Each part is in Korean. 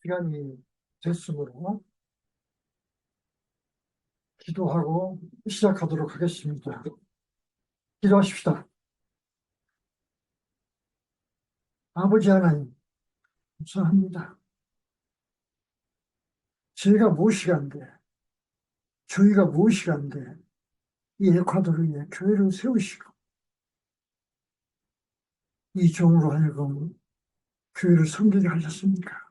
시간이 됐으므로 기도하고 시작하도록 하겠습니다. 기도하십시다. 아버지 하나님, 감사합니다. 저희가 무엇이간데, 저희가 무엇이간데, 이 에콰도르에 교회를 세우시고, 이 종으로 하여금 교회를 섬기게 하셨습니까?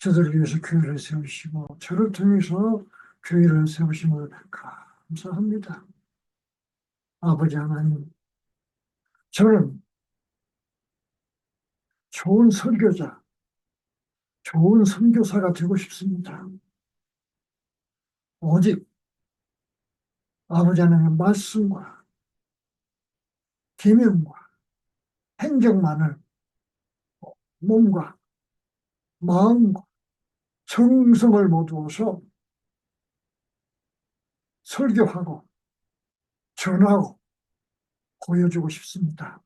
저들을 위해서 교회를 세우시고, 저를 통해서 교회를 세우심을 감사합니다. 아버지 하나님, 저는 좋은 설교자, 좋은 선교사가 되고 싶습니다. 오직 아버지 하나님의 말씀과 계명과 행정만을 몸과 마음과 정성을 모두어서 설교하고 전하고 보여주고 싶습니다.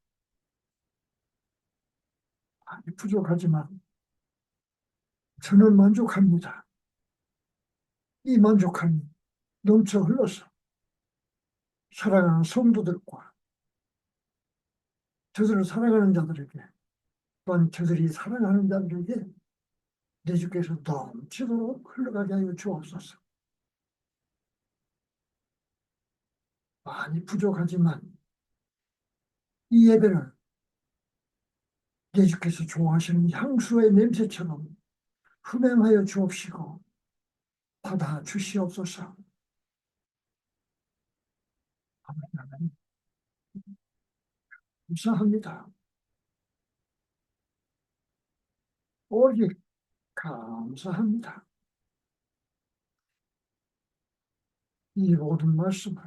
많이 부족하지만 저는 만족합니다. 이 만족함이 넘쳐 흘러서 사랑하는 성도들과 저들을 사랑하는 자들에게 또한 저들이 사랑하는 자들에게 내 주께서 넘치도록 흘러가게 하여 주옵소서. 많이 부족하지만 이 예배를 내 주께서 좋아하시는 향수의 냄새처럼 흠행하여 주옵시고 받아 주시옵소서. 아멘. 감사합니다. 오직 감사합니다. 이 모든 말씀을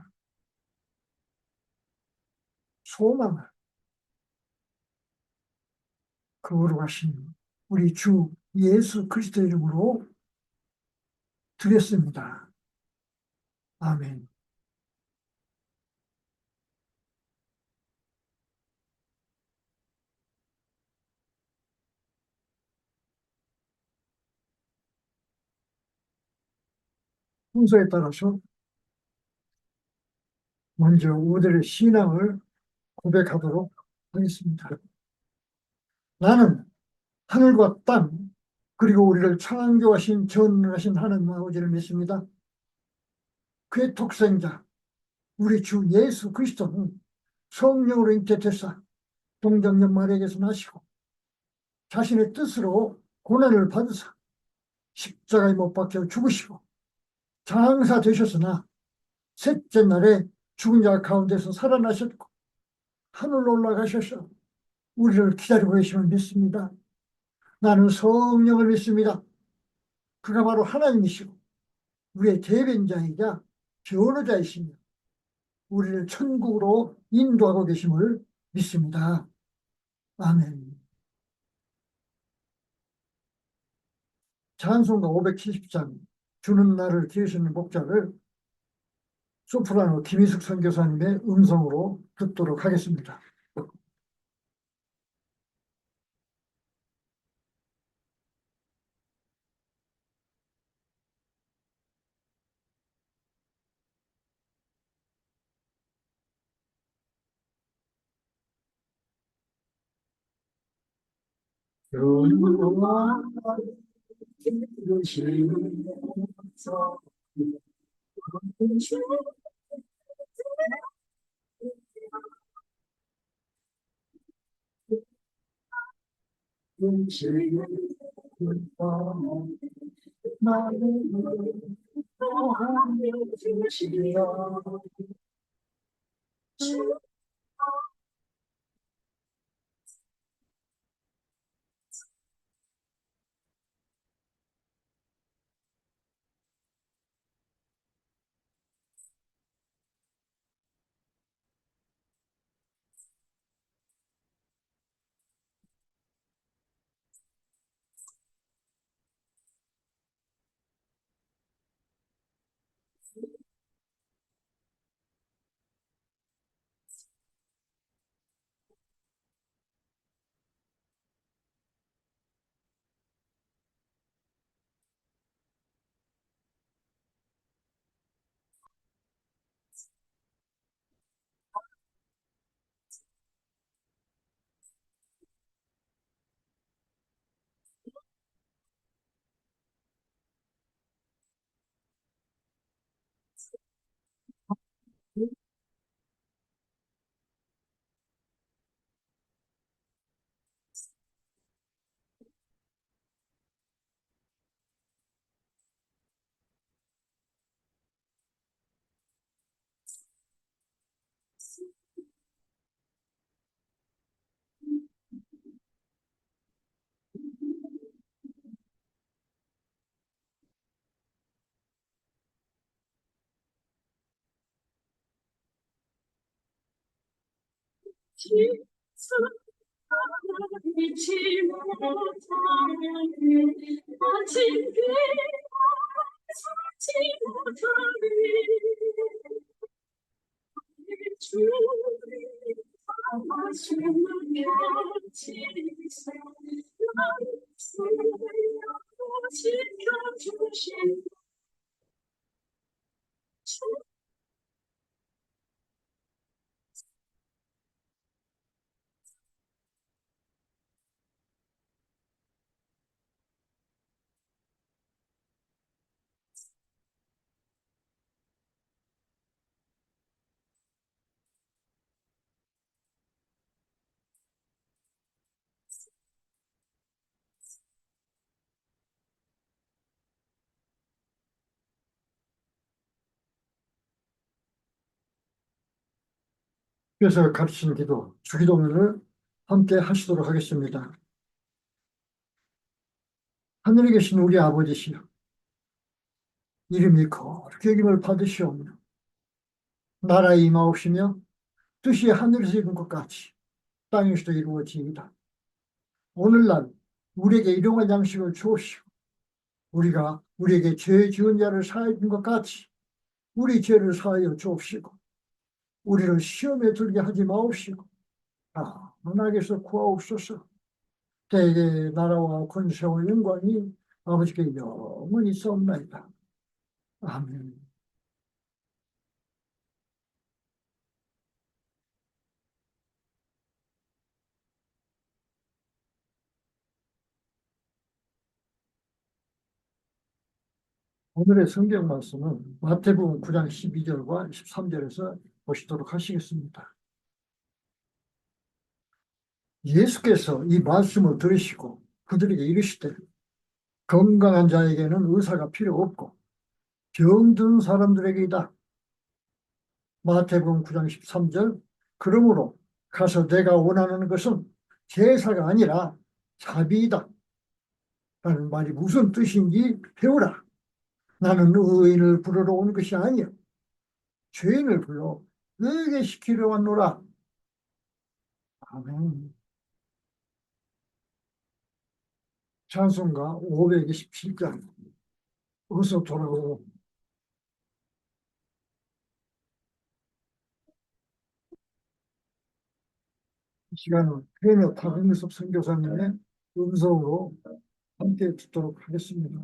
소망을 거룩하신 우리 주 예수 그리스도 이름으로 드렸습니다. 아멘. 순서에 따라서 먼저 우리들의 신앙을 고백하도록 하겠습니다. 나는 하늘과 땅 그리고 우리를 창조하신 전능하신 하나님 아버지를 믿습니다. 그의 독생자 우리 주 예수 그리스도는 성령으로 잉태되사 동정녀 마리아에게서 나시고 자신의 뜻으로 고난을 받으사 십자가에 못 박혀 죽으시고 장사되셨으나 셋째 날에 죽은 자 가운데서 살아나셨고 하늘로 올라가셔서 우리를 기다리고 계심을 믿습니다. 나는 성령을 믿습니다. 그가 바로 하나님이시고 우리의 대변자이자 변호자이시며 우리를 천국으로 인도하고 계심을 믿습니다. 아멘. 찬송가 570장 주는 나를 기으시는 목자를 소프라노 김희숙 선교사님의 음성으로 듣도록 하겠습니다. 주는 나를 기으시는 목자 잊지 못하는 아직 깨어서지 못하는 주님 담아주는 지사 나를 쓰려고 지켜주신 그래서 값진 기도, 주기도문을 함께 하시도록 하겠습니다. 하늘에 계신 우리 아버지시여, 이름이 거룩히 여김을 받으시오며, 나라에 임하옵시며, 뜻이 하늘에서 이룬 것 같이 땅에서도 이루어지이다. 오늘날 우리에게 일용할 양식을 주옵시고, 우리가 우리에게 죄 지은 자를 사하여 준 것 같이 우리 죄를 사하여 주옵시고, 우리를 시험에 들게 하지 마옵시고, 악에서 구하옵소서. 대개 나라와 권세와 영광이 아버지께 영원히 있사옵나이다. 아멘. 오늘의 성경 말씀은 마태복음 9장 12절과 13절에서 보시도록 하시겠습니다. 예수께서 이 말씀을 들으시고 그들에게 이르시되, 건강한 자에게는 의사가 필요 없고 병든 사람들에게이다. 마태복음 9장 13절, 그러므로 가서 내가 원하는 것은 제사가 아니라 자비이다 라는 말이 무슨 뜻인지 배우라. 나는 의인을 부르러 온 것이 아니요 죄인을 불러 의게 시키려 왔노라. 아멘. 찬송가 527장. 어서 돌아오고. 이 시간은 해녀 박은섭 선교사님의 음성으로 함께 듣도록 하겠습니다.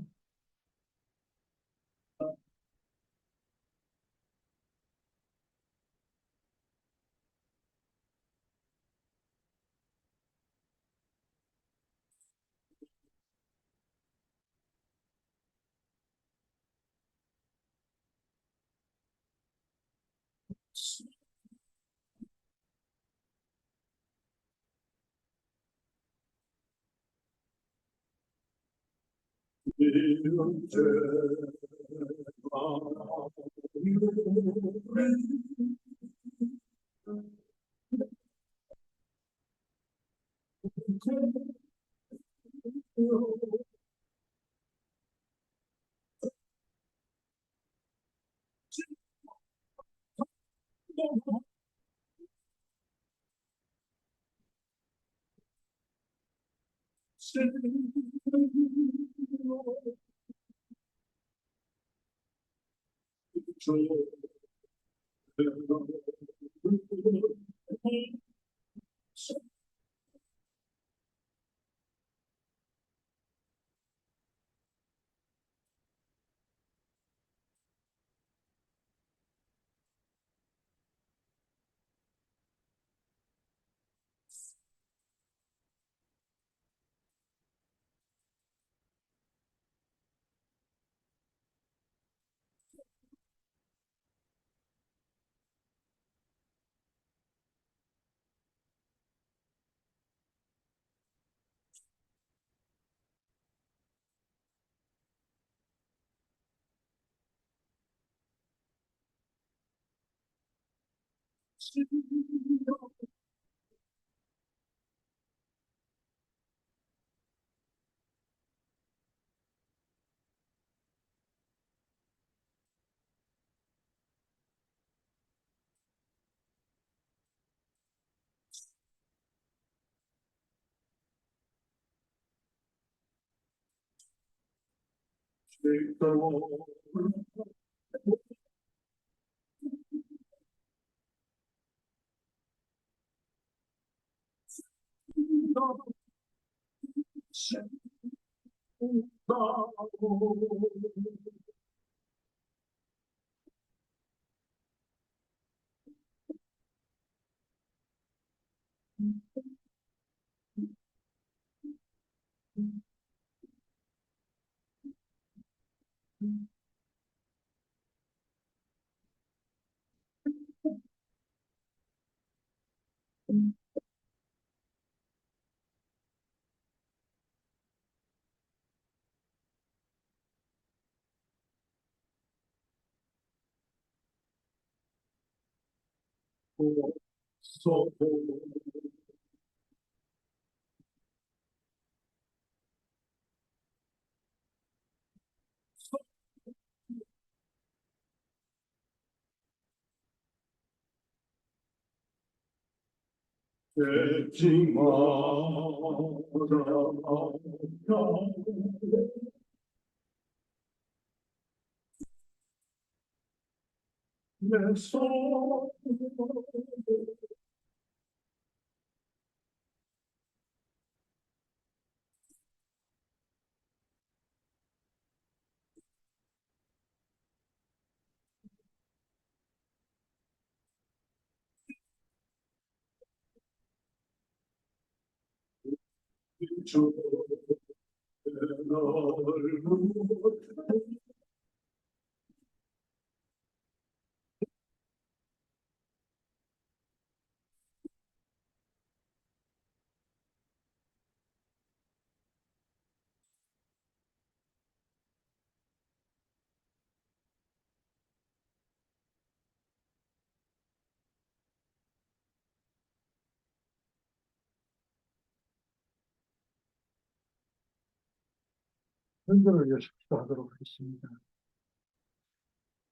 설교를 위해서 기도하도록 하겠습니다.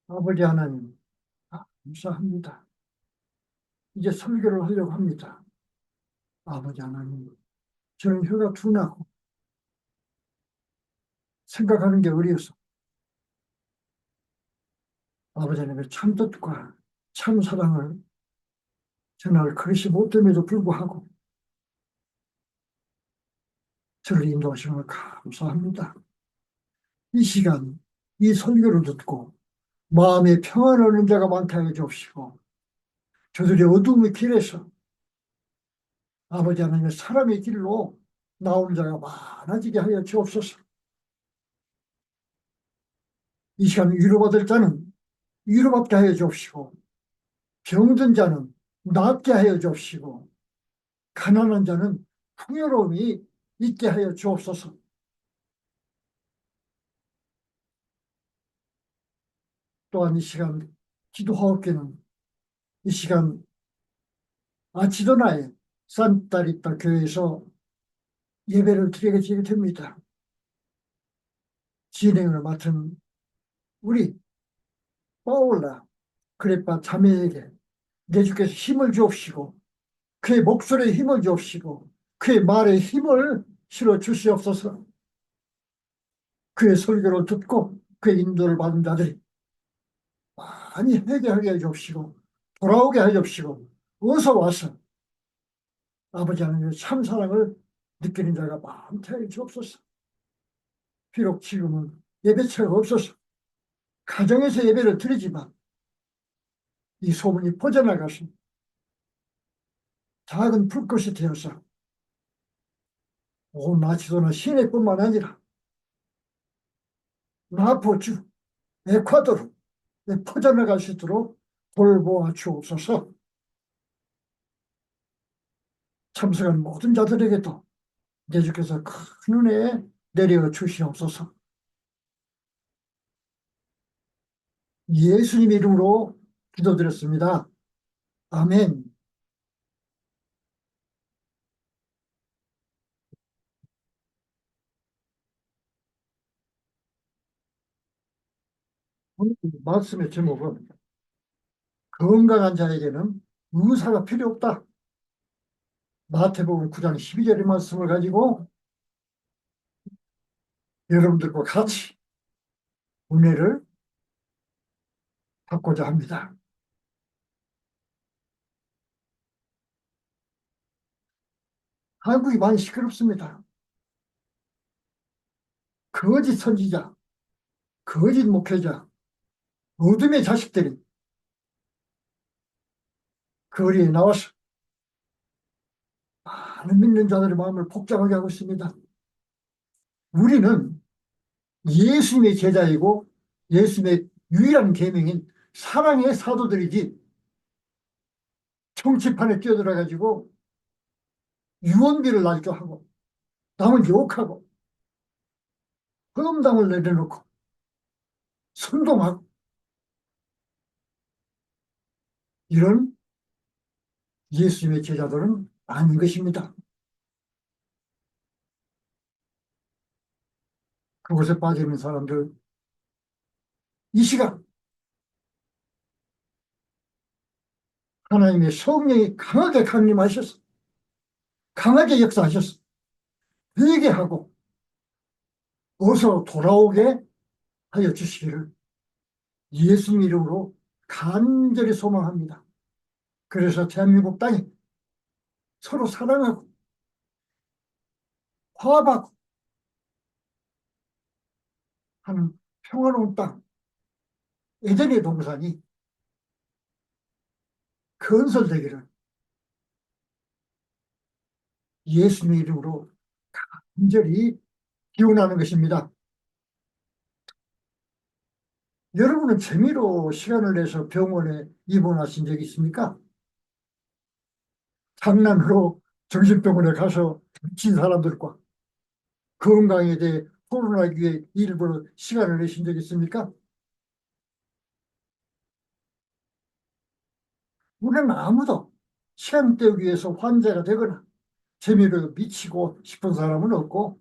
아버지 하나님, 감사합니다. 이제 설교를 하려고 합니다. 아버지 하나님, 저는 혀가 둔하고 생각하는 게 어려서 아버지 하나님의 참뜻과 참사랑을 전할 그릇이 못됨에도 불구하고 저를 인도하시는 걸 감사합니다. 이 시간, 이 설교를 듣고 마음에 평안을 얻는 자가 많게 하여 주옵시고 저들의 어둠의 길에서 아버지 하나님의 사람의 길로 나오는 자가 많아지게 하여 주옵소서. 이 시간 위로받을 자는 위로받게 하여 주옵시고 병든 자는 낫게 하여 주옵시고 가난한 자는 풍요로움이 있게 하여 주옵소서. 또한 이 시간 기도하옵기는 이 시간 아치도나의 산타리타 교회에서 예배를 드리게 됩니다. 진행을 맡은 우리 파울라 그레파 자매에게 내 주께서 힘을 주옵시고 그의 목소리에 힘을 주옵시고 그의 말에 힘을 실어 주시옵소서. 그의 설교를 듣고 그의 인도를 받은 자들이 많이 회개하게 해 주옵시고 돌아오게 해 주옵시고 어서 와서 아버지 하나님의 참사랑을 느끼는 자가 많게 해 주옵소서. 비록 지금은 예배처가 없어서 가정에서 예배를 드리지만 이 소문이 퍼져나가서 작은 불꽃이 되어서 온 나치도나 시내뿐만 아니라 마포주, 에콰도르 퍼져나갈 수 있도록 돌보아 주옵소서. 참석한 모든 자들에게도 내 주께서 큰 은혜 내려 주시옵소서. 예수님 이름으로 기도드렸습니다. 아멘. 오늘 말씀의 제목은 건강한 자에게는 의사가 필요 없다. 마태복음 9장 12절의 말씀을 가지고 여러분들과 같이 은혜를 받고자 합니다. 한국이 많이 시끄럽습니다. 거짓 선지자, 거짓 목회자, 어둠의 자식들이 거리에 나와서 많은 믿는 자들의 마음을 복잡하게 하고 있습니다. 우리는 예수님의 제자이고 예수님의 유일한 계명인 사랑의 사도들이지 정치판에 뛰어들어가지고 유언비를 날조하고 남을 욕하고 험담을 내려놓고 선동하고 이런 예수님의 제자들은 아닌 것입니다. 그곳에 빠져 있는 사람들 이 시간 하나님의 성령이 강하게 강림하셔서 강하게 역사하셔서 회개하고 어서 돌아오게 하여 주시기를 예수님 이름으로 간절히 소망합니다. 그래서 대한민국 땅이 서로 사랑하고 화합하고 하는 평화로운 땅, 에덴의 동산이 건설되기를 예수님의 이름으로 간절히 기원하는 것입니다. 여러분은 재미로 시간을 내서 병원에 입원하신 적 있습니까? 장난으로 정신병원에 가서 미친 사람들과 건강에 대해 토론하기 위해 일부러 시간을 내신 적 있습니까? 우리는 아무도 시간 때우기 위해서 환자가 되거나 재미로 미치고 싶은 사람은 없고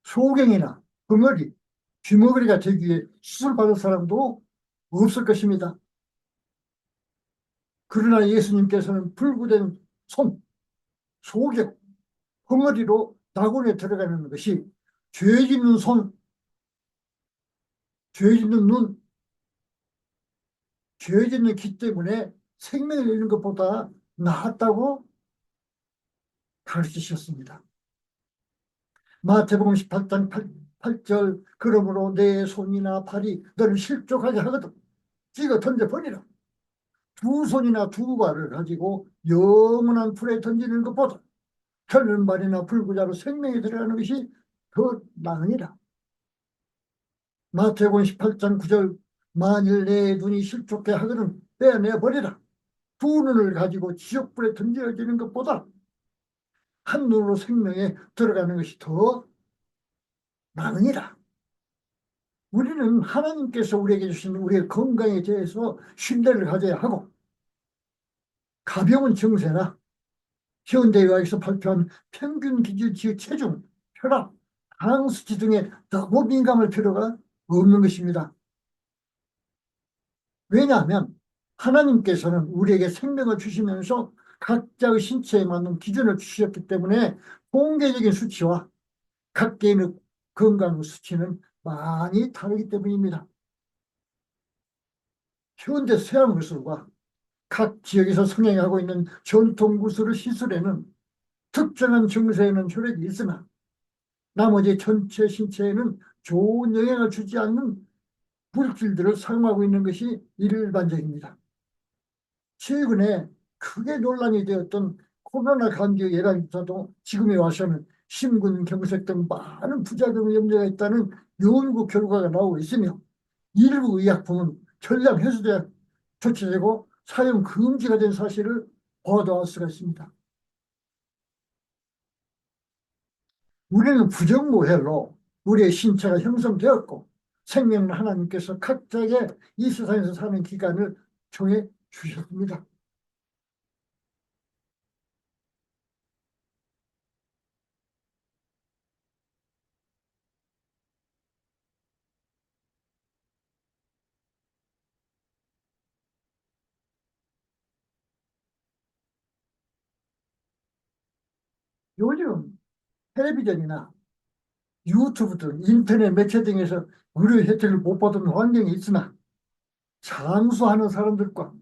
소경이나 벙어리, 쥐머거리가 되기 위해 수술받을 사람도 없을 것입니다. 그러나 예수님께서는 불구된 손, 소경, 벙어리로 낙원에 들어가는 것이 죄 짓는 손, 죄 짓는 눈, 죄 짓는 귀 때문에 생명을 잃는 것보다 낫다고 가르치셨습니다. 마태복음 18장 8절 그러므로 내 손이나 발이 너를 실족하게 하거든 찍어 던져버리라. 두 손이나 두 발을 가지고 영원한 불에 던지는 것보다 혈른 발이나 불구자로 생명이 들어가는 것이 더 나으니라. 마태복음 18장 9절 만일 내 눈이 실족해 하거든 빼내버리라. 두 눈을 가지고 지옥불에 던져지는 것보다 한 눈으로 생명에 들어가는 것이 더 나으니라. 우리는 하나님께서 우리에게 주신 우리의 건강에 대해서 신뢰를 가져야 하고 가벼운 증세나 현대의학에서 발표한 평균 기준치 체중, 혈압, 당 수치 등에 너무 민감할 필요가 없는 것입니다. 왜냐하면 하나님께서는 우리에게 생명을 주시면서 각자의 신체에 맞는 기준을 주셨기 때문에 통계적인 수치와 각 개인의 건강 수치는 많이 다르기 때문입니다. 현대 서양 의술과 각 지역에서 성행하고 있는 전통 구슬의 시술에는 특정한 증세에는 효력이 있으나 나머지 전체 신체에는 좋은 영향을 주지 않는 물질들을 사용하고 있는 것이 일반적입니다. 최근에 크게 논란이 되었던 코로나 감기 예방주사도 지금에 와서는 심근경색 등 많은 부작용 염려가 있다는 연구 결과가 나오고 있으며 일부 의약품은 전량 해소돼 조치되고 사용 금지가 된 사실을 보도할 수가 있습니다. 우리는 부정무hel로 우리의 신체가 형성되었고 생명은 하나님께서 각자에게 이 세상에서 사는 기간을 정해 주셨습니다. 요즘 텔레비전이나 유튜브 등 인터넷 매체 등에서 의료 혜택을 못 받은 환경이 있으나 장수하는 사람들과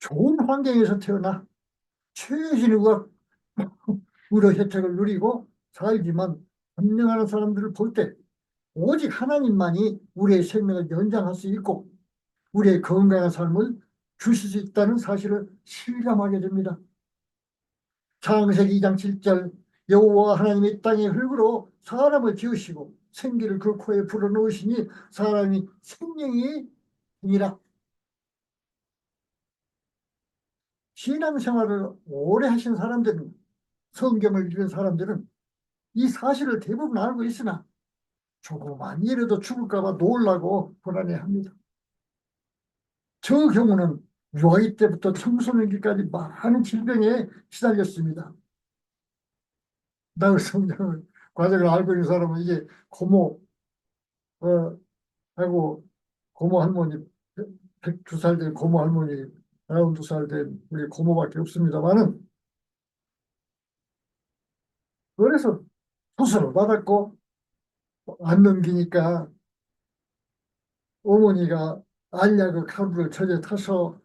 좋은 환경에서 태어나 최신의 의학 의료 혜택을 누리고 살지만 헌명하는 사람들을 볼 때 오직 하나님만이 우리의 생명을 연장할 수 있고 우리의 건강한 삶을 주실 수 있다는 사실을 실감하게 됩니다. 창세기 2장 7절 여호와 하나님이 땅의 흙으로 사람을 지으시고 생기를 그 코에 불어넣으시니 사람이 생명이 니라. 신앙생활을 오래 하신 사람들은 성경을 읽은 사람들은 이 사실을 대부분 알고 있으나 조그만 일에도 죽을까 봐 놀라고 불안해합니다. 저 경우는 유아기 때부터 청소년기까지 많은 질병에 시달렸습니다. 나의 성장을 과정을 알고 있는 사람은 이게 고모 하고 고모 할머니 102살 된 고모 할머니 92살 된 우리 고모밖에 없습니다만은 그래서 수술을 받았고 안 넘기니까 어머니가 알약을 가루를 저에 타서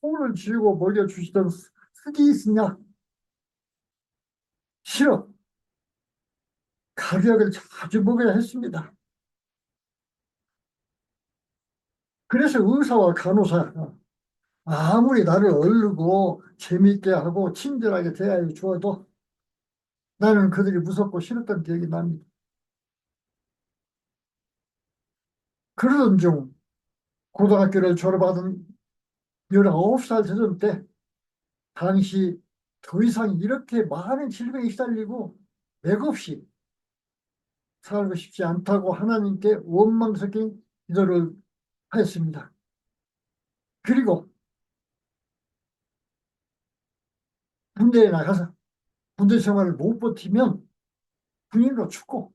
혼을 쥐고 먹여주시던 흙이 있으냐? 싫어. 가루약을 자주 먹어야 했습니다. 그래서 의사와 간호사 아무리 나를 얼르고 재미있게 하고 친절하게 대하여 주어도 나는 그들이 무섭고 싫었던 기억이 납니다. 그러던 중 고등학교를 졸업하던 19살 되던 때 당시 더 이상 이렇게 많은 질병에 시달리고 맥없이 살고 싶지 않다고 하나님께 원망스럽게 기도를 하였습니다. 그리고 군대에 나가서 군대 생활을 못 버티면 군인으로 죽고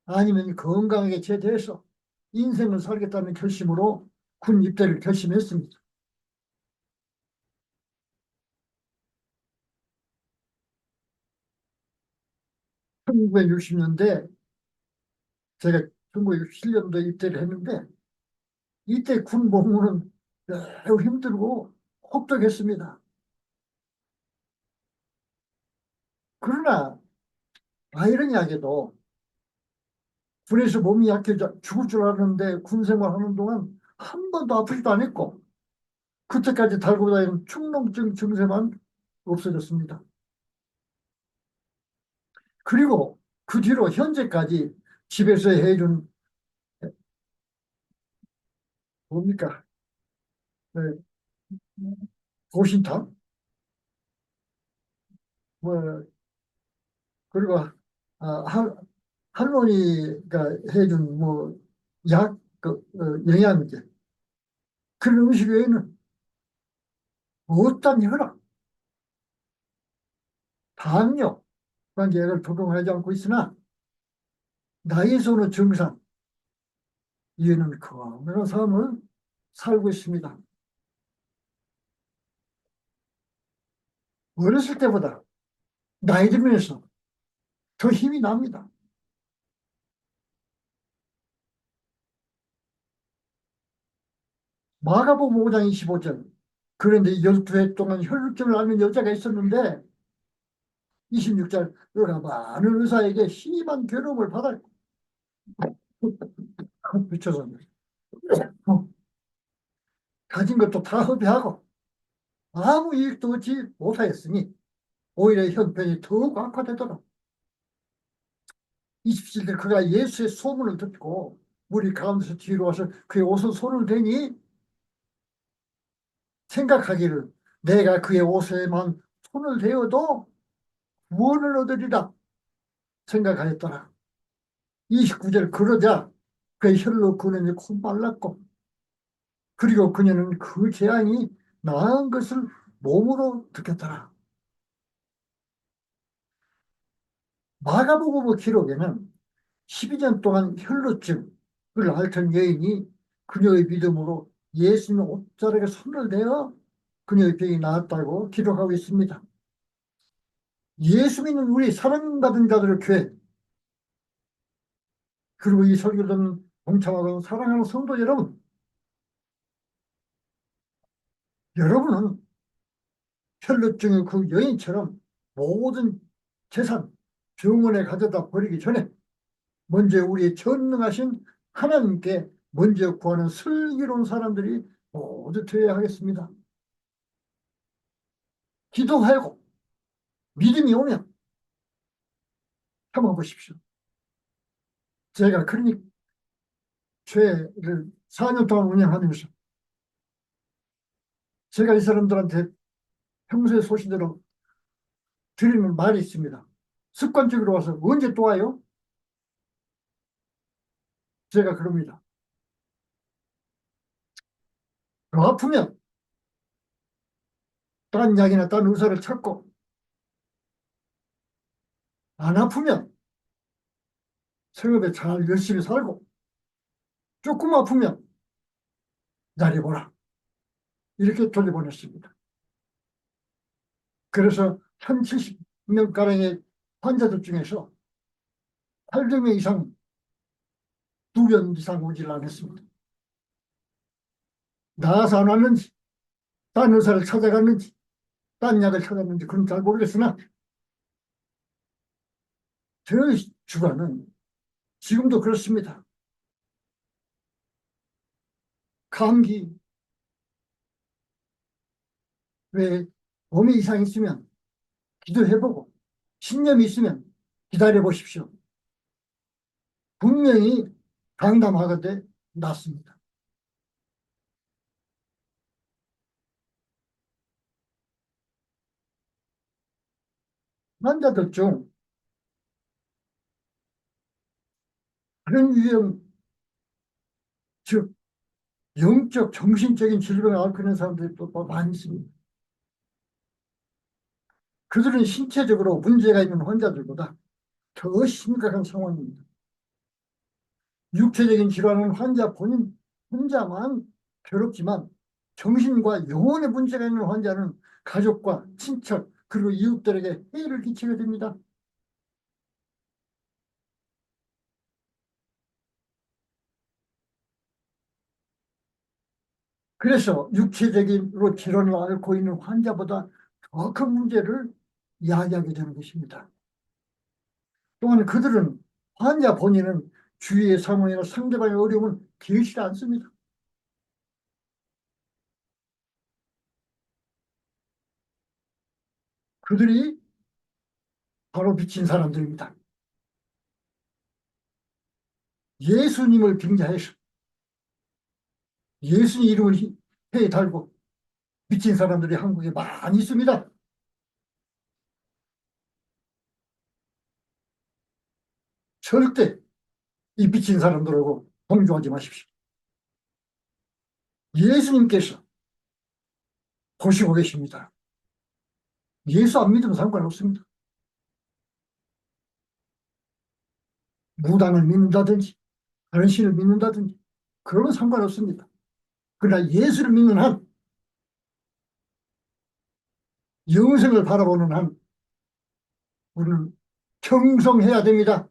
아니면 건강하게 제대해서 인생을 살겠다는 결심으로 군 입대를 결심했습니다. 1960년대 제가 1967년도에 입대를 했는데 이때 군 복무는 매우 힘들고 혹독했습니다. 그러나 아이러니하게도 군에서 몸이 약해져 죽을 줄 알았는데 군 생활하는 동안 한 번도 아프지도 않았고 그때까지 달고 다니는 축농증 증세만 없어졌습니다. 그리고 그 뒤로 현재까지 집에서 해준 뭡니까? 네, 고신탕? 뭐 그리고 할머니가 해준 뭐 약, 영양제 그런 음식 외에는 어떤 혈압, 당뇨 관계를 적용하지 않고 있으나 나이에서는 정상, 이에는 건강한 삶을 살고 있습니다. 어렸을 때보다 나이 들면서 더 힘이 납니다. 마가복음 5장 25절. 그런데 12해 동안 혈루증을 앓는 여자가 있었는데 26절. 그가 많은 의사에게 심한 괴로움을 받아 미쳐서 가진 것도 다 허비하고 아무 이익도 얻지 못하였으니 오히려 형편이 더욱 악화되더라. 27절 그가 예수의 소문을 듣고 무리 가운데서 뒤로 와서 그의 옷에 손을 대니 생각하기를 내가 그의 옷에만 손을 대어도 구원을 얻으리라 생각하였더라. 29절 그러자 그의 혈로 그는이 콧말랐고 그리고 그녀는 그 재앙이 나은 것을 몸으로 느꼈더라. 마가복음 기록에는 12년 동안 혈루증을 앓던 여인이 그녀의 믿음으로 예수님 옷자락에 손을 대어 그녀의 병이 나았다고 기록하고 있습니다. 예수 믿는 우리 사랑받은 자들의 교회, 그리고 이 설교 듣는 동참하고 사랑하는 성도 여러분, 여러분은 혈루증의 그 여인처럼 모든 재산 병원에 가져다 버리기 전에 먼저 우리의 전능하신 하나님께 먼저 구하는 슬기로운 사람들이 모두 되어야 하겠습니다. 기도하고 믿음이 오면 참아보십시오. 제가 클리닉 교회를 4년 동안 운영하면서 제가 이 사람들한테 평소에 소신대로 드리는 말이 있습니다. 습관적으로 와서 언제 또 와요? 제가 그럽니다. 더 아프면 딴 약이나 딴 의사를 찾고, 안 아프면 생업에 잘 열심히 살고, 조금 아프면 기다려보라. 이렇게 돌려보냈습니다. 그래서 한 70명가량의 환자들 중에서 800명 이상 2년 이상 오질 않았습니다. 나아서 안 왔는지, 딴 의사를 찾아갔는지, 딴 약을 찾았는지 그건 잘 모르겠으나 저의 주관은 지금도 그렇습니다. 감기, 왜 몸에 이상이 있으면 기도해보고 신념이 있으면 기다려보십시오. 분명히 강담하건대 낫습니다. 환자들 중 그런 유형, 즉 영적 정신적인 질병을 앓고 있는 사람들이 또 많이 있습니다. 그들은 신체적으로 문제가 있는 환자들보다 더 심각한 상황입니다. 육체적인 질환은 환자 본인 혼자만 괴롭지만 정신과 영혼의 문제가 있는 환자는 가족과 친척 그리고 이웃들에게 해를 끼치게 됩니다. 그래서 육체적으로 질환을 앓고 있는 환자보다 더 큰 문제를 이야기하게 되는 것입니다. 또한 그들은 환자 본인은 주위의 상황이나 상대방의 어려움을 개의치 않습니다. 그들이 바로 미친 사람들입니다. 예수님을 빙자해서 예수님 이름을 해에 달고 미친 사람들이 한국에 많이 있습니다. 절대 이 미친 사람들하고 동조하지 마십시오. 예수님께서 보시고 계십니다. 예수 안 믿으면 상관없습니다. 무당을 믿는다든지 다른 신을 믿는다든지 그러면 상관없습니다. 그러나 예수를 믿는 한, 영생을 바라보는 한 우리는 경성해야 됩니다.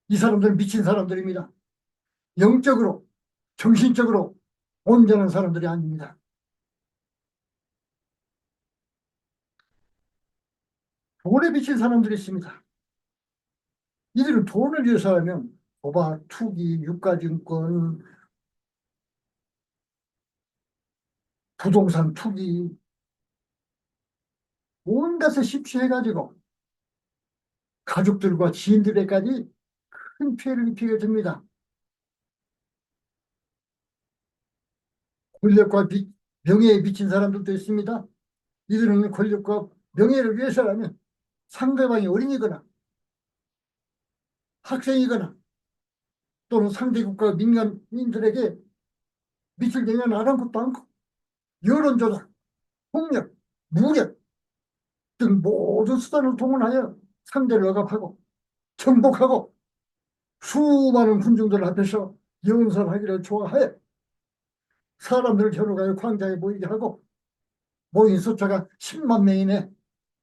이 사람들은 미친 사람들입니다. 영적으로 정신적으로 온전한 사람들이 아닙니다. 돈에 미친 사람들이 있습니다. 이들은 돈을 위해서 하면 도박, 투기, 유가증권, 부동산 투기, 온갖에 심취해가지고 가족들과 지인들에까지 큰 피해를 입히게 됩니다. 권력과 명예에 미친 사람들도 있습니다. 이들은 권력과 명예를 위해서라면 상대방이 어린이거나 학생이거나 또는 상대국가 민간인들에게 미칠 영향을 아랑곳도 않고 여론조작, 폭력, 무력 등 모든 수단을 동원하여 상대를 억압하고 정복하고 수많은 군중들 앞에서 연설하기를 좋아하여 사람들을 겨루가여 광장에 모이게 하고 모인 숫자가 10만 명이네.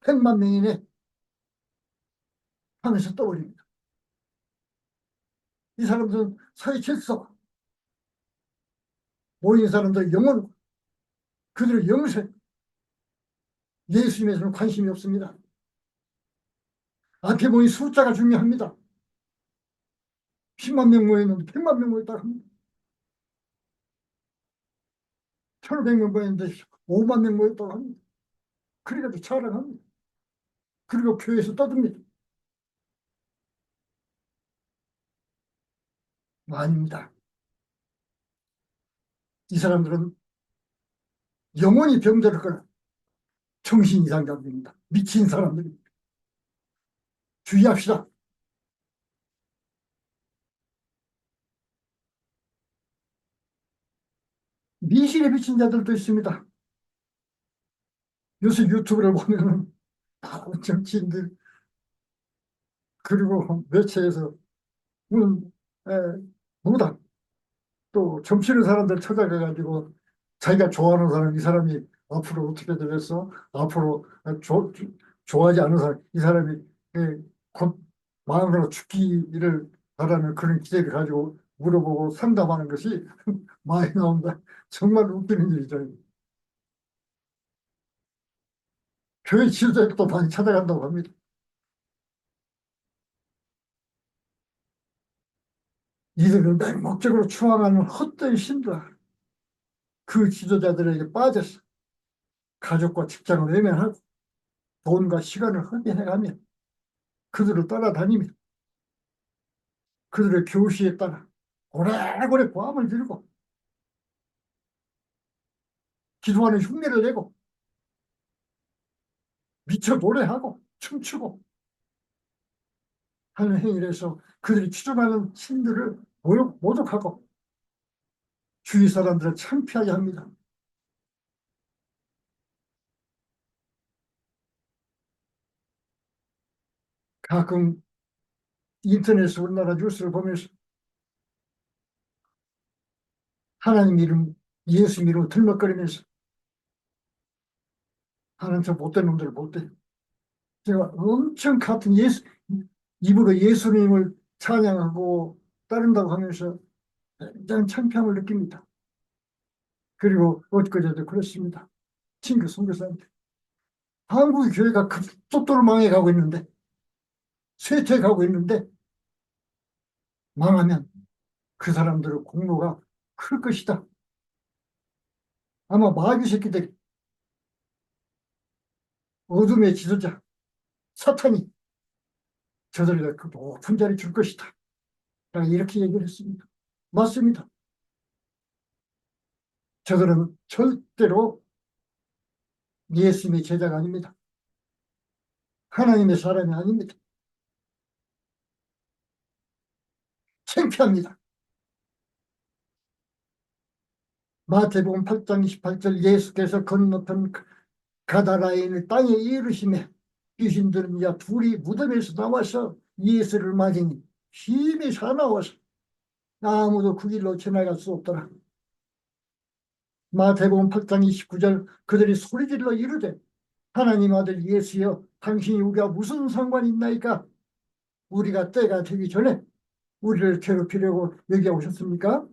100만 명이네 하면서 떠올립니다. 이 사람들은 사회 질서, 모인 사람들 영혼, 그들의 영생, 예수님에서는 관심이 없습니다. 앞에 모인 숫자가 중요합니다. 10만 명 모였는데 100만 명 모였다고 합니다. 1,500명 모였는데 5만 명 모였다고 합니다. 그래가지고 자랑합니다. 그리고 교회에서 떠듭니다. 아닙니다. 이 사람들은 영혼이 병들었거나 정신 이상자들입니다. 미친 사람들입니다. 주의합시다. 미신에 비친 자들도 있습니다. 요새 유튜브를 보면은 많은 정치인들 그리고 매체에서 무슨 무당 또 점치는 사람들 찾아가가지고 자기가 좋아하는 사람 이 사람이 앞으로 어떻게 되겠어? 앞으로 좋아하지 않은 사람 이 사람이 곧 마음으로 죽기를 바라는 그런 기대를 가지고 물어보고 상담하는 것이 많이 나온다. 정말 웃기는 일이죠. 교회 지도자도 많이 찾아간다고 합니다. 이들을 맹목적으로 추앙하는 헛된 신들, 그 지도자들에게 빠져서 가족과 직장을 외면하고 돈과 시간을 허비해가며 그들을 따라다니며 그들의 교시에 따라 오래오래 고함을 들고 기도하는 흉내를 내고 미쳐 노래하고 춤추고 하는 행위를 해서 그들이 추종하는 신들을 모독하고 주위 사람들을 창피하게 합니다. 가끔 인터넷에서 우리나라 뉴스를 보면서 하나님 이름, 예수 이름을 들먹거리면서 하는 저 못된 놈들 못돼. 제가 엄청 같은 입으로 예수님을 찬양하고 따른다고 하면서 굉장히 창피함을 느낍니다. 그리고 엊그제도 그렇습니다. 친구 선교사한테 한국의 교회가 급속도로 망해가고 있는데 쇠퇴해가고 있는데 망하면 그 사람들의 공로가 클 것이다. 아마 마귀 새끼들이 어둠의 지도자 사탄이 저들에게 그 높은 자리 줄 것이다. 이렇게 얘기를 했습니다. 맞습니다. 저들은 절대로 예수님의 제자가 아닙니다. 하나님의 사람이 아닙니다. 창피합니다. 마태복음 8장 28절 예수께서 건너편 가다라인을 땅에 이르시며 귀신들은 이제 둘이 무덤에서 나와서 예수를 맞으니 힘이 사나워서 아무도 그 길로 지나갈 수 없더라. 마태복음 8장 29절 그들이 소리질러 이르되 하나님 아들 예수여 당신이 우리가 무슨 상관이 있나이까? 우리가 때가 되기 전에 우리를 괴롭히려고 여기 오셨습니까?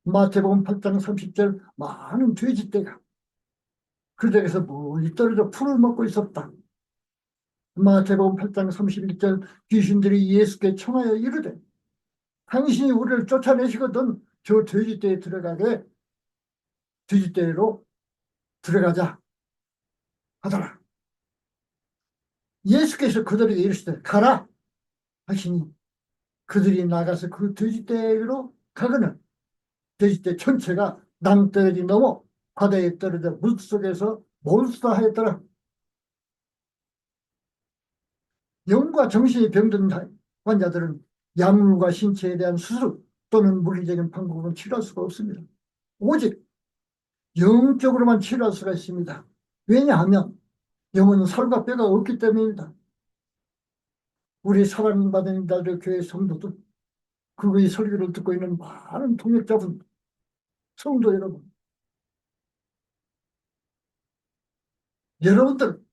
마태복음 8장 30절 많은 돼지떼가 그 댁에서 멀리 떨어져 풀을 먹고 있었다. 마태복음 8장 31절 귀신들이 예수께 청하여 이르되 당신이 우리를 쫓아내시거든 저 돼지떼에 들어가게 돼지떼로 들어가자 하더라. 예수께서 그들에게 이르시되 가라 하시니 그들이 나가서 그 돼지떼로 가거늘 돼지떼 전체가 낭떠러지 넘어 바다에 떨어져 물속에서 몰수하였더라. 영과 정신이 병든 환자들은 약물과 신체에 대한 수술 또는 물리적인 방법으로 치료할 수가 없습니다. 오직 영적으로만 치료할 수가 있습니다. 왜냐하면 영은 살과 뼈가 없기 때문입니다. 우리 사랑받은 자들 교회 성도들 그의 설교를 듣고 있는 많은 동역자분 성도 여러분 여러분들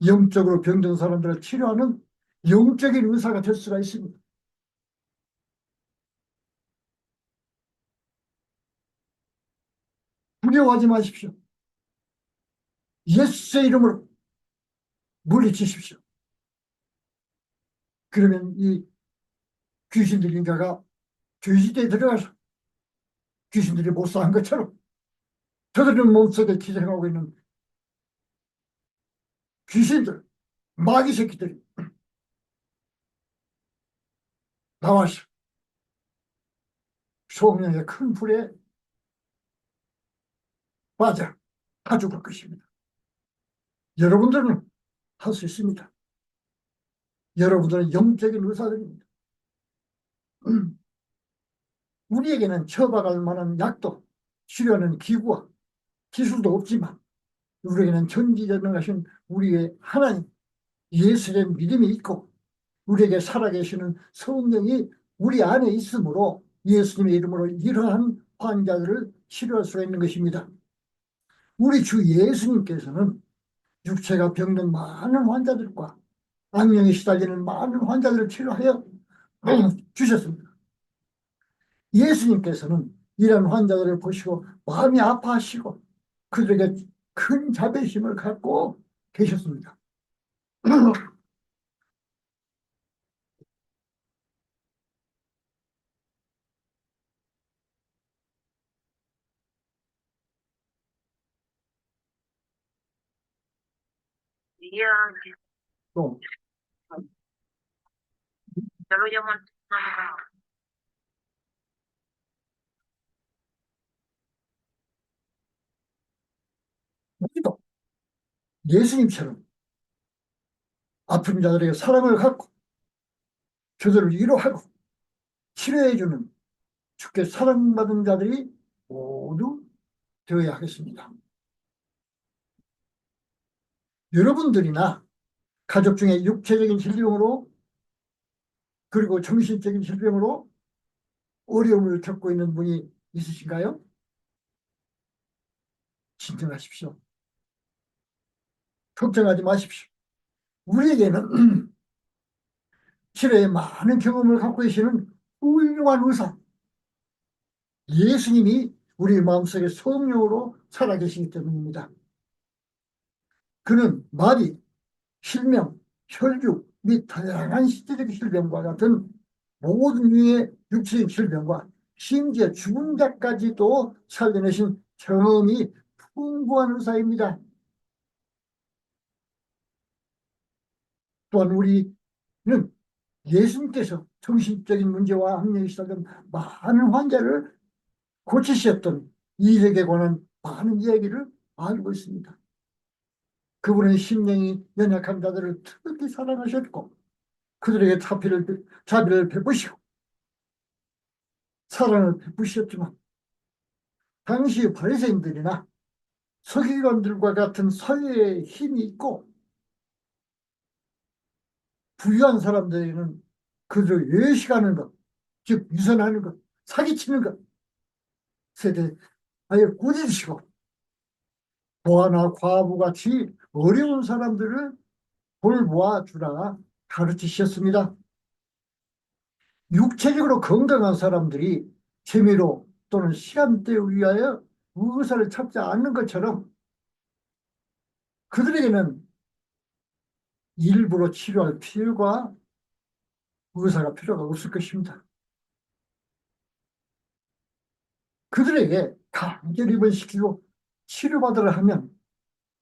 영적으로 병든 사람들을 치료하는 영적인 의사가 될 수가 있습니다. 두려워하지 마십시오. 예수의 이름으로 물리치십시오. 그러면 이 귀신 들린 자가 죄지대에 들어가서 귀신들이 못사한 것처럼 저들은 몸속에 기생하고 있는 귀신들, 마귀 새끼들이 나와서 소명의 큰 불에 빠져 다 죽을 것입니다. 여러분들은 할 수 있습니다. 여러분들은 영적인 의사들입니다. 우리에게는 처방할 만한 약도 치료하는 기구와 기술도 없지만 우리에게는 전지전능하신 우리의 하나님 예수의 믿음이 있고 우리에게 살아계시는 성령이 우리 안에 있으므로 예수님의 이름으로 이러한 환자들을 치료할 수가 있는 것입니다. 우리 주 예수님께서는 육체가 병든 많은 환자들과 악령에 시달리는 많은 환자들을 치료하여 주셨습니다. 예수님께서는 이런 환자들을 보시고 마음이 아파하시고 그들에게 큰 자비심을 갖고 계셨습니다. 또 우리도 예수님처럼 아픈 자들에게 사랑을 갖고 저들을 위로하고 치료해주는 주께 사랑받은 자들이 모두 되어야 하겠습니다. 여러분들이나 가족 중에 육체적인 질병으로 그리고 정신적인 질병으로 어려움을 겪고 있는 분이 있으신가요? 진정하십시오. 걱정하지 마십시오. 우리에게는 치료에 많은 경험을 갖고 계시는 훌륭한 의사 예수님이 우리 마음속에 성령으로 살아계시기 때문입니다. 그는 마비, 실명, 혈육 및 다양한 시대적 질병과 같은 모든 유의 육체적 질병과 심지어 죽은 자까지도 살려내신 경험이 풍부한 의사입니다. 또한 우리는 예수님께서 정신적인 문제와 악령에 시달린 많은 환자를 고치셨던 이력에 관한 많은 이야기를 알고 있습니다. 그분은 심령이 연약한 자들을 특히 사랑하셨고 그들에게 자비를 베푸시고 사랑을 베푸셨지만 당시 바리새인들이나 서기관들과 같은 사회의 힘이 있고 부유한 사람들에게는 그들을 외식하는 것, 즉 유선하는 것, 사기치는 것 세대 아예 꾸짖으시고 고아나 과부같이 어려운 사람들을 돌보아 주라 가르치셨습니다. 육체적으로 건강한 사람들이 재미로 또는 시간대를 위하여 의사를 찾지 않는 것처럼 그들에게는 일부러 치료할 필요가 의사가 필요가 없을 것입니다. 그들에게 강제로 입원시키고 치료받으라 하면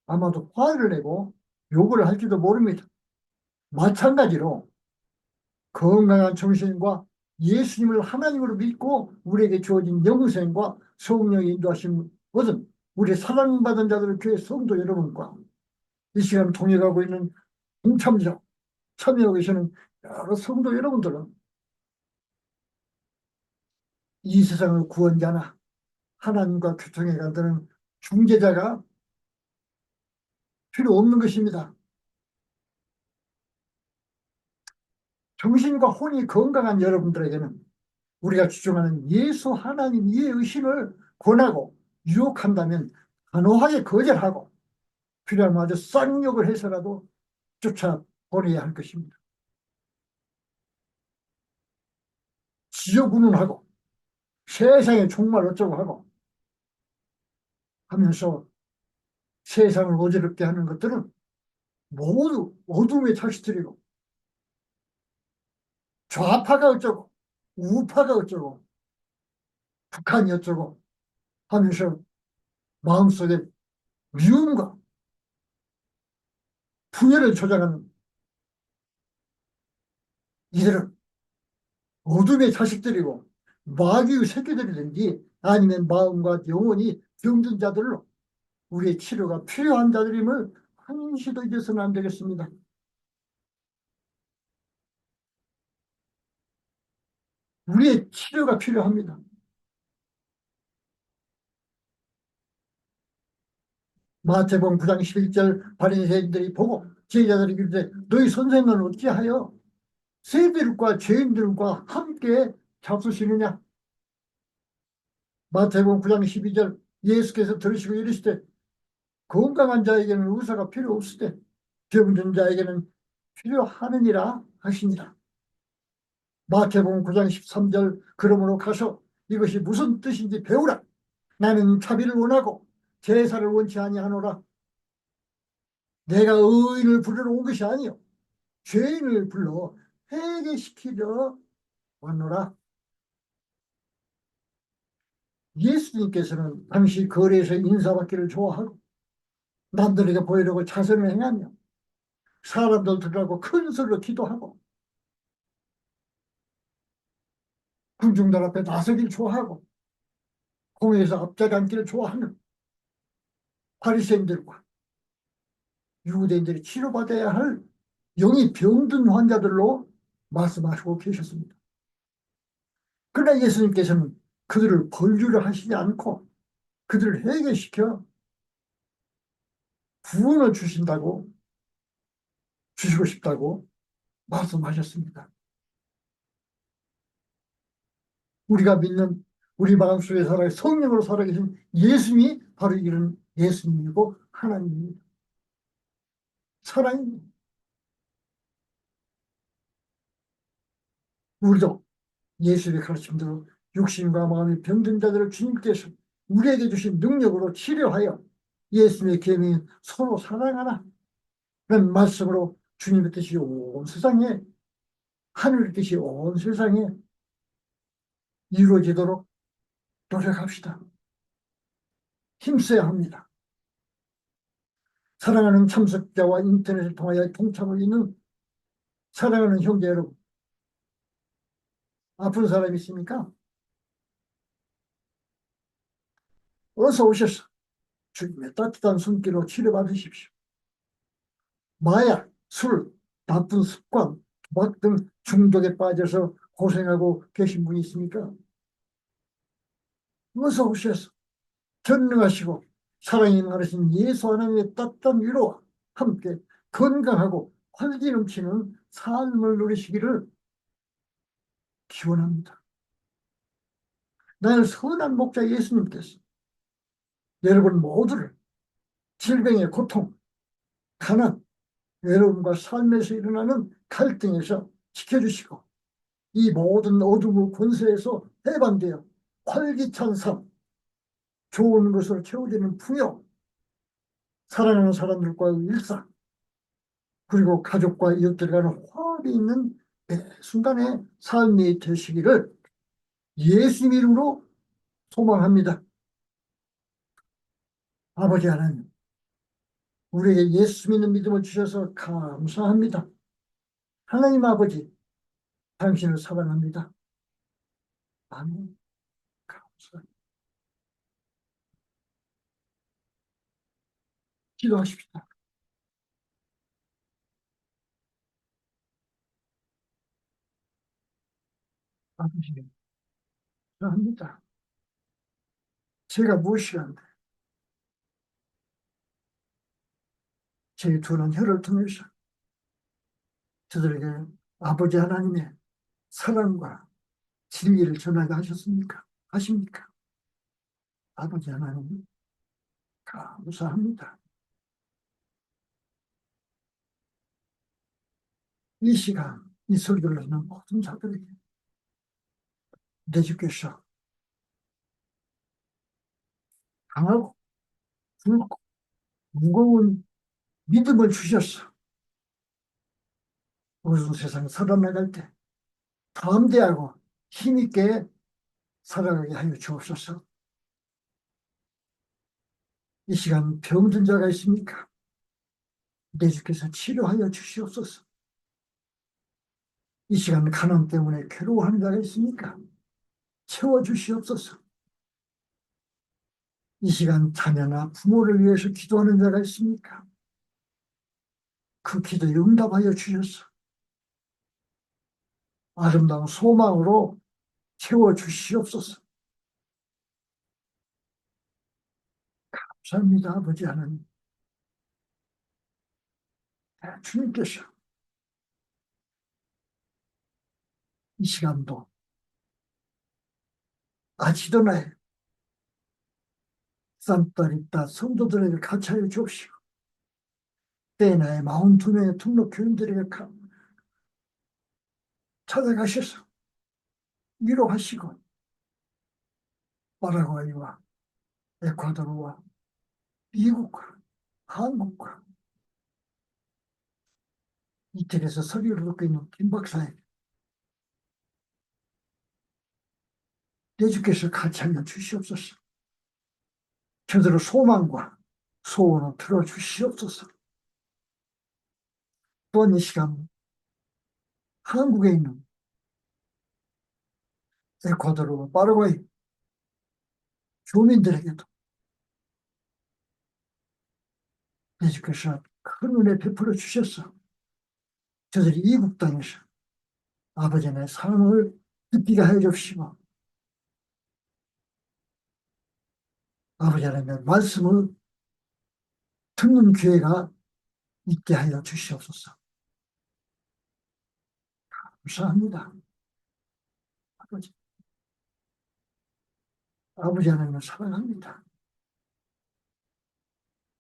아마도 화를 내고 욕을 할지도 모릅니다. 마찬가지로 건강한 정신과 예수님을 하나님으로 믿고 우리에게 주어진 영생과 성령의 인도하신 것은 우리 사랑받은 자들 교회 성도 여러분과 이 시간 통역하고 있는 동참자 참여하고 계시는 여러 성도 여러분들은 이 세상의 구원자나 하나님과 교통에 가는 중재자가 필요 없는 것입니다. 정신과 혼이 건강한 여러분들에게는 우리가 주장하는 예수 하나님 이의 의심을 권하고 유혹한다면 단호하게 거절하고 필요하면 아주 쌍욕을 해서라도 쫓아보내야 할 것입니다. 지저분운하고 세상에 정말 어쩌고 하고 하면서 세상을 어지럽게 하는 것들은 모두 어둠의 자식들이고 좌파가 어쩌고 우파가 어쩌고 북한이 어쩌고 하면서 마음속에 미움과 분열을 조장하는 이들은 어둠의 자식들이고 마귀의 새끼들이든지 아니면 마음과 영혼이 병든 자들로 우리의 치료가 필요한 자들임을 한시도 잊어서는 안 되겠습니다. 우리의 치료가 필요합니다. 마태복음 9장 11절 바리새인들이 보고 제자들이 이르되 너희 선생은 어찌하여 세들과 죄인들과 함께 잡수시느냐. 마태복음 9장 12절 예수께서 들으시고 이르시되 건강한 자에게는 의사가 필요 없으되 병든 자에게는 필요하느니라 하시니라. 마태복음 9장 13절 그러므로 가서 이것이 무슨 뜻인지 배우라. 나는 자비를 원하고 제사를 원치 아니하노라. 내가 의인을 부르러 온 것이 아니요 죄인을 불러 회개시키려 왔노라. 예수님께서는 당시 거리에서 인사받기를 좋아하고 남들에게 보이려고 자선을 행하며 사람들 들으라고 큰 소리로 기도하고 군중들 앞에 나서길 좋아하고 공회에서 앞자리 앉기를 좋아하는 바리새인들과 유대인들이 치료받아야 할 영이 병든 환자들로 말씀하시고 계셨습니다. 그러나 예수님께서는 그들을 벌주려 하시지 않고 그들을 회개시켜 구원을 주시고 싶다고 말씀하셨습니다. 우리가 믿는 우리 마음속에 살아 성령으로 살아계신 예수님이 바로 이런 예수님이고 하나님입니다. 사랑입니다. 우리도 예수의 가르침대로 육신과 마음이 병든 자들을 주님께서 우리에게 주신 능력으로 치료하여 예수님의 계명인 서로 사랑하라 라는 말씀으로 주님의 뜻이 온 세상에 하늘의 뜻이 온 세상에 이루어지도록 노력합시다. 힘써야 합니다. 사랑하는 참석자와 인터넷을 통하여 동참을 있는 사랑하는 형제 여러분, 아픈 사람 있습니까? 어서 오셔서 주님의 따뜻한 손길로 치료받으십시오. 마약, 술, 나쁜 습관, 도박 등 중독에 빠져서 고생하고 계신 분이 있습니까? 어서 오셔서 전능하시고 사랑이 많으신 예수 하나님의 따뜻한 위로와 함께 건강하고 활기 넘치는 삶을 누리시기를 기원합니다. 나는 선한 목자 예수님께서 여러분 모두를 질병의 고통, 가난, 외로움과 삶에서 일어나는 갈등에서 지켜주시고 이 모든 어둠의 권세에서 해방되어 활기찬 삶, 좋은 것으로 채워지는 풍요, 사랑하는 사람들과의 일상, 그리고 가족과 이웃들과는 화합이 있는 매 순간의 삶이 되시기를 예수님 이름으로 소망합니다. 아버지 하나님, 우리에게 예수 믿는 믿음을 주셔서 감사합니다. 하나님 아버지, 당신을 사랑합니다. 아멘. 감사합니다. 기도하십시다. 아버지, 감사합니다. 제가 무엇이란데 제 두는 혀를 통해서 저들에게 아버지 하나님의 사랑과 진리를 전하게 하셨습니까? 하십니까? 아버지 하나님, 감사합니다. 이 시간 이 설교를 듣는 모든 자들에게 내 주께서 강하고 굵고 무거운 믿음을 주셨어. 어두운 세상 살아나갈 때 담대하고 힘있게 살아가게 하여 주옵소서. 이 시간 병든 자가 있습니까? 내 주께서 치료하여 주시옵소서. 이 시간 가난 때문에 괴로워하는 자가 있습니까? 채워주시옵소서. 이 시간 자녀나 부모를 위해서 기도하는 자가 있습니까? 그 기도에 응답하여 주셔서 아름다운 소망으로 채워주시옵소서. 감사합니다, 아버지 하나님. 주님께서 이 시간도 아지도나의 산타리타 성도들에게 같이하여 주옵시고 때나의 42명의 등록 교인들에게 찾아가셔서 위로하시고 파라과이와 에콰도르와 미국과 한국과 이태리에서 서류를 듣고 있는 김 박사에게 내 주께서 같이하여 주시옵소서. 저들의 소망과 소원을 들어주시옵소서. 또한 이 시간 한국에 있는 에콰도르와 파라과이 교민들에게도 내 주께서 큰 은혜 베풀어 주셔서 저들이 이국 땅에서 아버지 의 사랑을 느끼게 하여 주시고 아버지 하나님의 말씀을 듣는 기회가 있게 하여 주시옵소서. 감사합니다. 아버지, 아버지 하나님을 사랑합니다.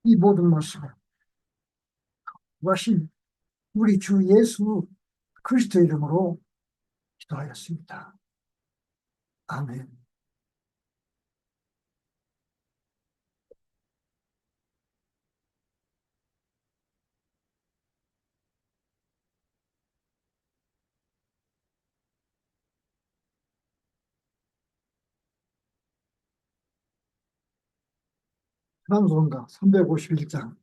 이 모든 말씀을 구하신 우리 주 예수 그리스도 이름으로 기도하였습니다. 아멘. 찬송가 351장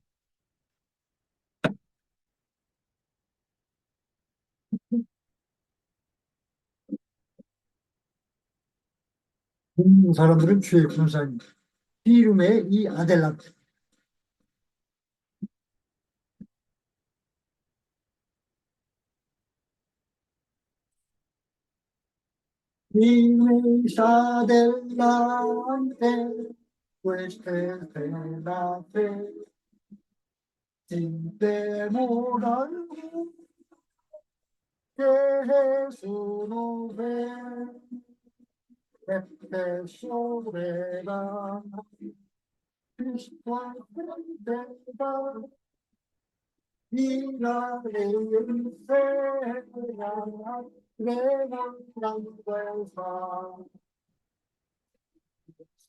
듣는 사람들은 주의 군사입니다. 이름의 이 아델란트 Dimmi adelante, questa è la fe, sin temor che Gesù non ve, e te sovrera, Cristo vendetta, ira e infera, rena tranquilla.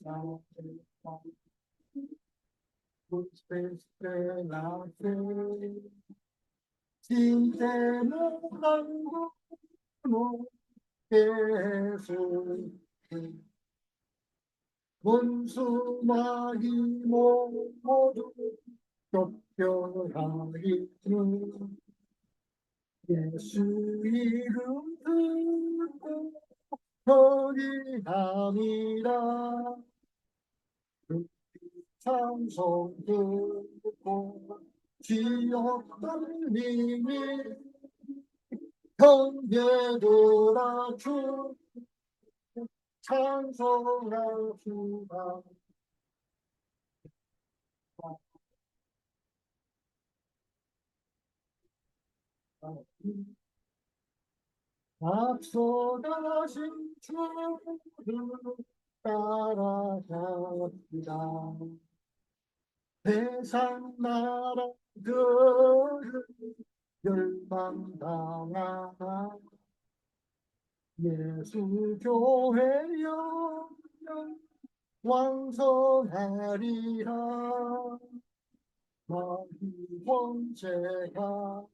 La fe, sin temor Jesús, 원수마귀 모두 쫓겨나리니 예수 이름 듣고 거리함이라 찬송 듣고 지옥 떨림이 경계들아 주 찬송하시라 앞서가신 주를 따라갑니다. 세상 나라들을 열방당하나 예수교회 영영 왕성하리라. 마귀 권세가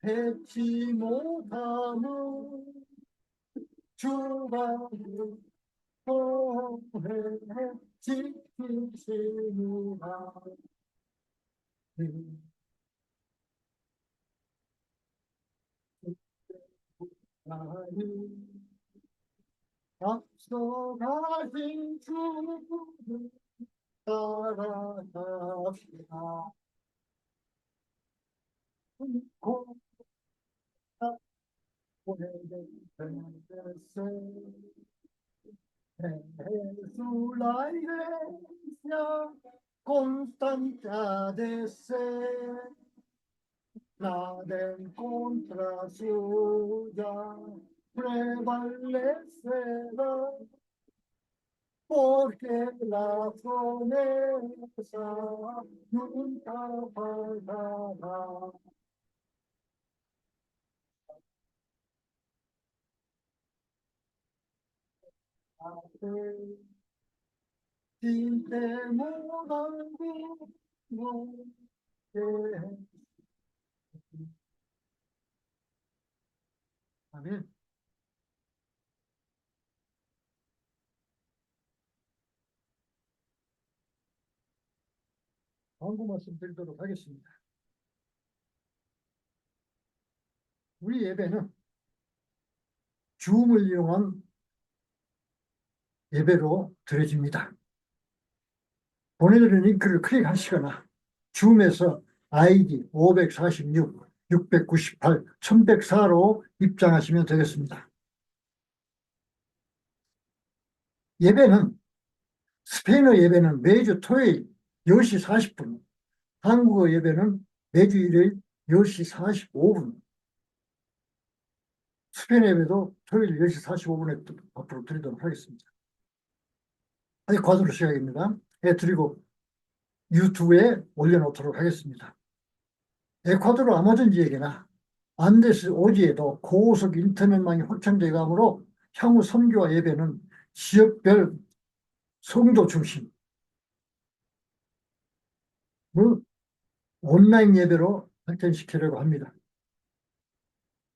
뱉지 못함은 주가 교회 지키시니라. 앞서가신 주를 따라갑시다. 고다 오래된 새 Jesús la iglesia constante de ser, nada en contra suya prevalecerá, porque la promesa nunca fallará. Sin temor alguno, 아멘. 광고 말씀 드리도록 하겠습니다. 우리 예배는 줌을 이용한 예배로 드려집니다. 보내드린 링크를 클릭하시거나 줌에서 아이디 546, 698, 1104로 입장하시면 되겠습니다. 예배는 스페인어 예배는 매주 토요일 10시 40분, 한국어 예배는 매주 일요일 10시 45분, 스페인어 예배도 토요일 10시 45분에 앞으로 드리도록 하겠습니다. 아직 과도로 시작입니다. 드리고 유튜브에 올려놓도록 하겠습니다. 에콰도르 아마존 지역이나 안데스 오지에도 고속 인터넷망이 확장돼 가므로 향후 선교와 예배는 지역별 성도 중심으로 온라인 예배로 발전시키려고 합니다.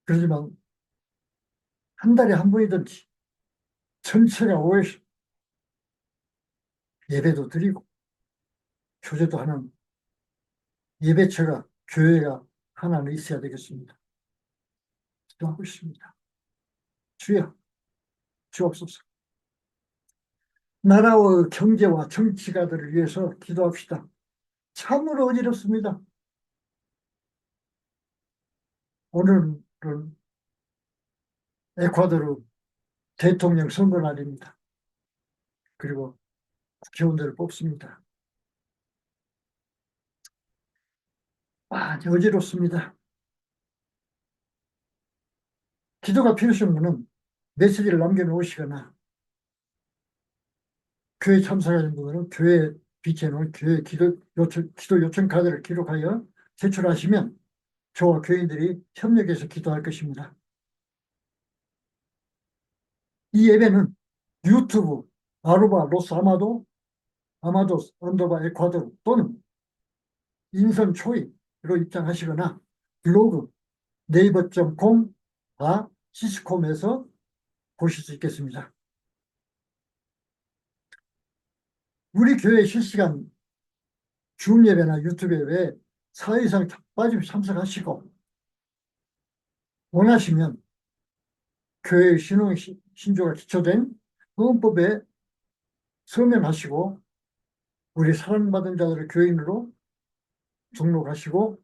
그렇지만 한 달에 한 번이든지 전체가 오해서 예배도 드리고 교제도 하는 예배처가 교회가 하나는 있어야 되겠습니다. 기도하고 있습니다. 주여 주옵소서. 나라와 경제와 정치가들을 위해서 기도합시다. 참으로 어지럽습니다. 오늘은 에콰도르 대통령 선거 날입니다. 그리고 국회의원들을 뽑습니다. 많이 어지럽습니다. 기도가 필요하신 분은 메시지를 남겨놓으시거나 교회 참석하신 분들은 교회 비치해놓은 교회 기도 요청 카드를 기록하여 제출하시면 저와 교인들이 협력해서 기도할 것입니다. 이 예배는 유튜브 아루바 로스 아마도스 언더바 에콰도르 또는 인선 초이로 입장하시거나 블로그 네이버.com 시스콤에서 보실 수 있겠습니다. 우리 교회 실시간 줌 예배나 유튜브 예배에 4회 이상 빠짐없이 참석하시고 원하시면 교회의 신조가 기초된 헌법에 서명하시고 우리 사랑받은 자들을 교인으로 등록하시고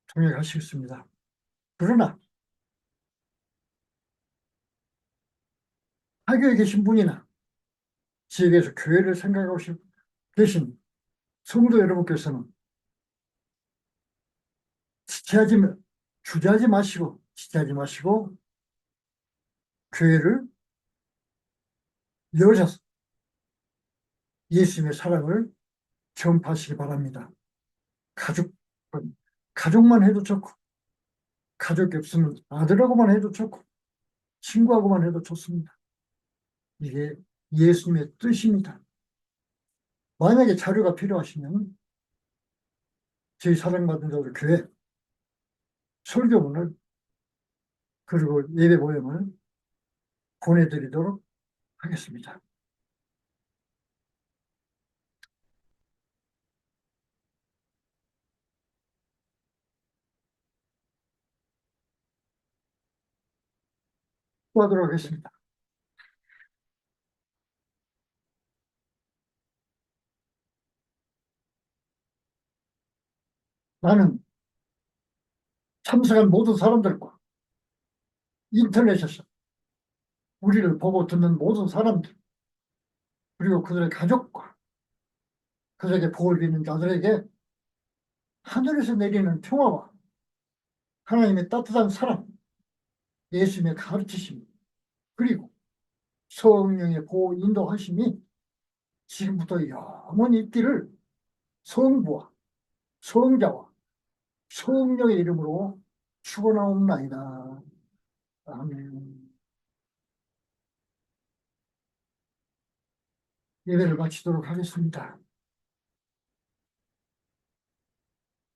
통역하시겠습니다. 그러나 학교에 계신 분이나 지역에서 교회를 생각하고 계신 성도 여러분께서는 주저하지 마시고 교회를 여셔서 예수님의 사랑을 전파하시기 바랍니다. 가족분, 가족만 해도 좋고, 가족이 없으면 아들하고만 해도 좋고, 친구하고만 해도 좋습니다. 이게 예수님의 뜻입니다. 만약에 자료가 필요하시면 저희 사랑받은 자들 교회 설교문을 그리고 예배 모형을 보내드리도록 하겠습니다. 수고하도록 하겠습니다. 나는 참석한 모든 사람들과 인터넷에서 우리를 보고 듣는 모든 사람들, 그리고 그들의 가족과 그들에게 복을 비는 자들에게 하늘에서 내리는 평화와 하나님의 따뜻한 사랑, 예수님의 가르치심, 그리고 성령의 보호 인도하심이 지금부터 영원히 있기를 성부와 성자와 성령의 이름으로 축원하옵나이다. 아멘. 예배를 마치도록 하겠습니다.